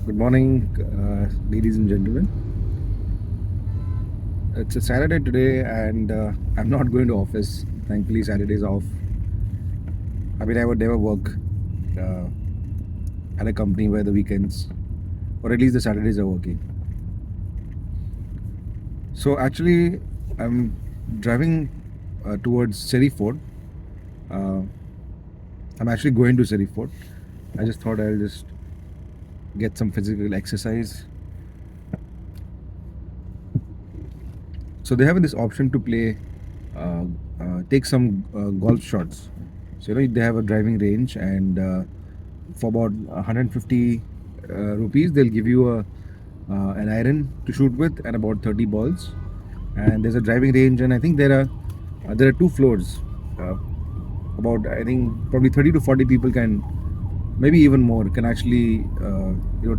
Good morning, ladies and gentlemen. It's a Saturday today, and I'm not going to office. Thankfully, Saturday is off. I mean, I would never work uh, at a company where the weekends, or at least the Saturdays, are working. So actually, I'm driving towards Surrey Fort. Uh, I'm actually going to Surrey Fort. I just thought I'll just get some physical exercise. So they have this option to play, uh, take some golf shots. So they have a driving range, and for about 150 rupees, they'll give you an iron to shoot with and about 30 balls. And there's a driving range, and I think there are two floors. Uh, about I think probably 30 to 40 people can, maybe even more, can actually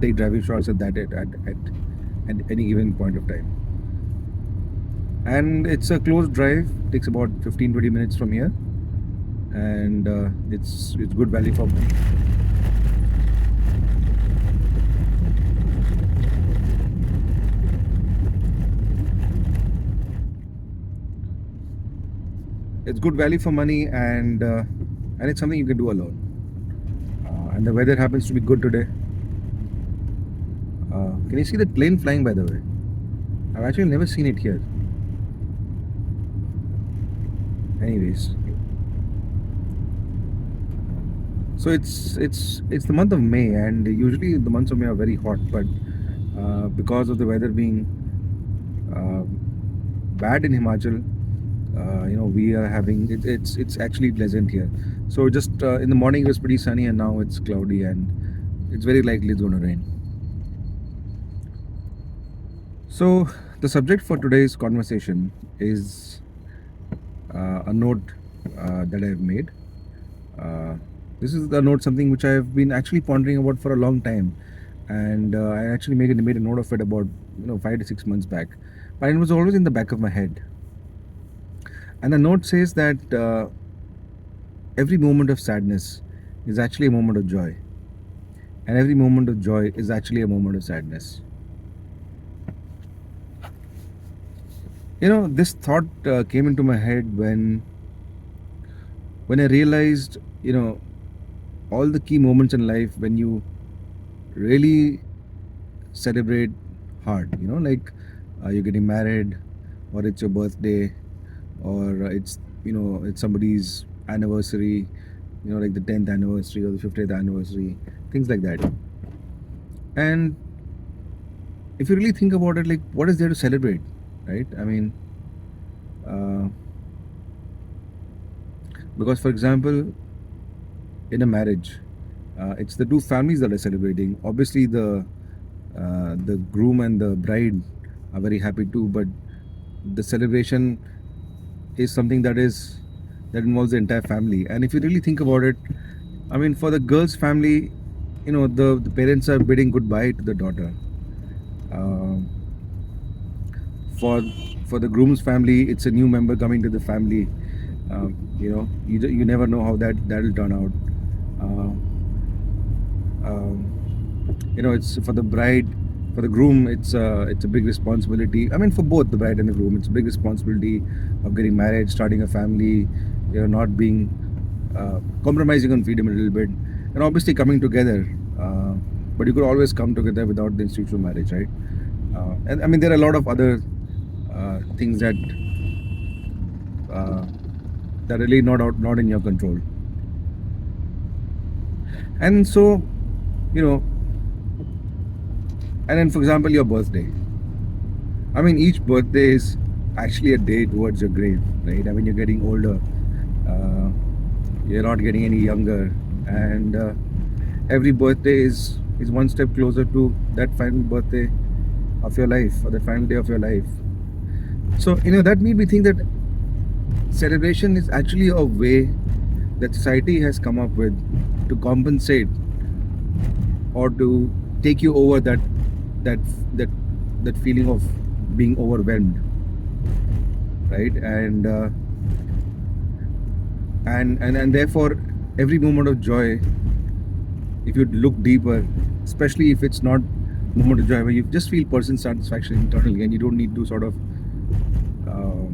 take driving shots at at any given point of time. And it's a close drive, takes about 15-20 minutes from here, and it's good value for money. It's good value for money, and it's something you can do alone. And the weather happens to be good today. Can you see that plane flying, by the way? I've actually never seen it here. Anyways, so it's the month of May, and usually the months of May are very hot, but because of the weather being uh, bad in Himachal, we are having it's actually pleasant here. So just in the morning it was pretty sunny, and now it's cloudy, and it's very likely it's going to rain. So the subject for today's conversation is a note that I've made. Uh, this is the note, something which I've been actually pondering about for a long time, and I actually made a note of it about 5 to 6 months back, but it was always in the back of my head. And the note says that every moment of sadness is actually a moment of joy, and every moment of joy is actually a moment of sadness. This thought came into my head when I realized, all the key moments in life when you really celebrate hard. Like you're getting married, or it's your birthday, or it's somebody's anniversary. Like the 10th anniversary or the 50th anniversary, things like that. And if you really think about it, like, what is there to celebrate, right? I mean, because for example, in a marriage, it's the two families that are celebrating. Obviously, the groom and the bride are very happy too, but the celebration is something that involves the entire family. And if you really think about it, I mean, for the girl's family, the parents are bidding goodbye to the daughter. Um for for the groom's family, it's a new member coming to the family. You never know how that'll turn out. Uh, it's for the bride, for the groom. It's a big responsibility. I mean, for both the bride and the groom, it's a big responsibility of getting married, starting a family. Not being compromising on freedom a little bit, and obviously coming together. But you could always come together without the institution of marriage, right? And I mean, there are a lot of other things uh, that are really not in your control. And so, you know, and then for example, your birthday. I mean, each birthday is actually a day towards your grave, right? I mean, you're getting older, uh, you're not getting any younger, and every birthday is one step closer to that final birthday of your life, or that final day of your life. So that made me think that celebration is actually a way that society has come up with to compensate or to take you over that that that feeling of being overwhelmed, right? And therefore, every moment of joy, if you look deeper, especially if it's not moment of joy where you just feel person satisfaction internally, and you don't need to sort of uh,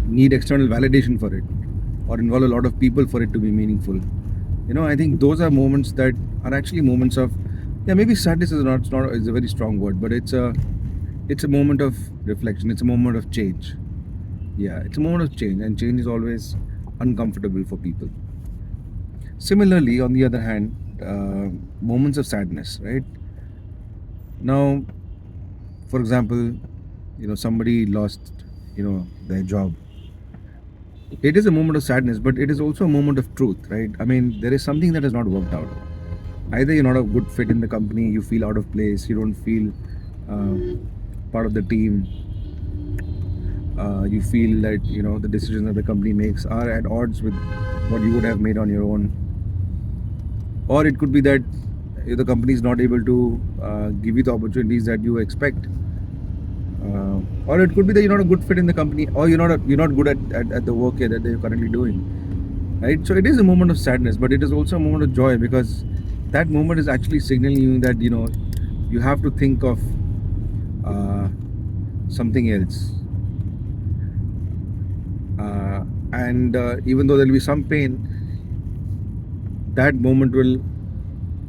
need external validation for it or involve a lot of people for it to be meaningful. I think those are moments that are actually moments of, yeah, maybe sadness is not, it's not, it's a very strong word, but it's a moment of reflection. It's a moment of change. Yeah, it's a moment of change, and change is always uncomfortable for people. Similarly, on the other hand, moments of sadness, right? Now, for example, somebody lost, their job. It is a moment of sadness, but it is also a moment of truth, right? I mean, there is something that has not worked out. Either you're not a good fit in the company, you feel out of place, you don't feel uh, part of the team, you feel that the decisions that the company makes are at odds with what you would have made on your own, or it could be that the company is not able to give you the opportunities that you expect, or it could be that you're not a good fit in the company, or you're not good at the work that they're currently doing, right? So it is a moment of sadness, but it is also a moment of joy, because that moment is actually signaling you that you have to think of uh, something else, and even though there will be some pain, that moment will,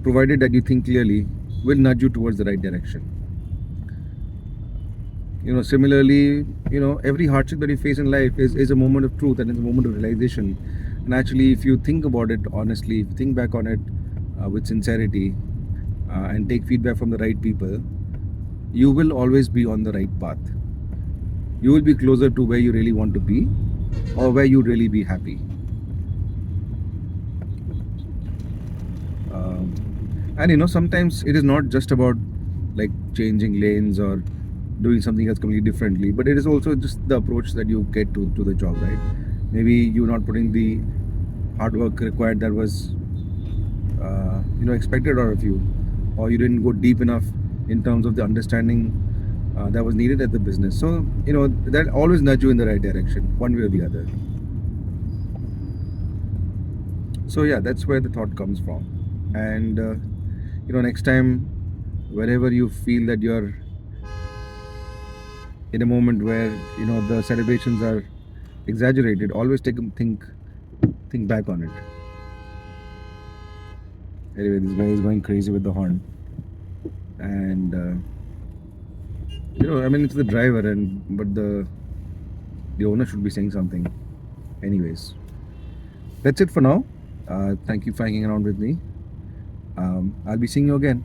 provided that you think clearly, will nudge you towards the right direction. Similarly, every hardship that you face in life is a moment of truth, and it's a moment of realization. And actually, if you think about it honestly, if you think back on it with sincerity, and take feedback from the right people, you will always be on the right path. You will be closer to where you really want to be, or where you'd really be happy. um, and sometimes it is not just about like changing lanes or doing something else completely differently, but it is also just the approach that you get to the job, right? Maybe you're not putting the hard work required that was expected out of you, or you didn't go deep enough in terms of the understanding that was needed at the business. So that always nudge you in the right direction, one way or the other. So yeah, that's where the thought comes from. And next time, wherever you feel that you're in a moment where the celebrations are exaggerated, always take a think back on it. Anyway, this guy is going crazy with the horn, and I mean, it's the driver, and but the owner should be saying something. Anyways, that's it for now. Thank you for hanging around with me. I'll be seeing you again.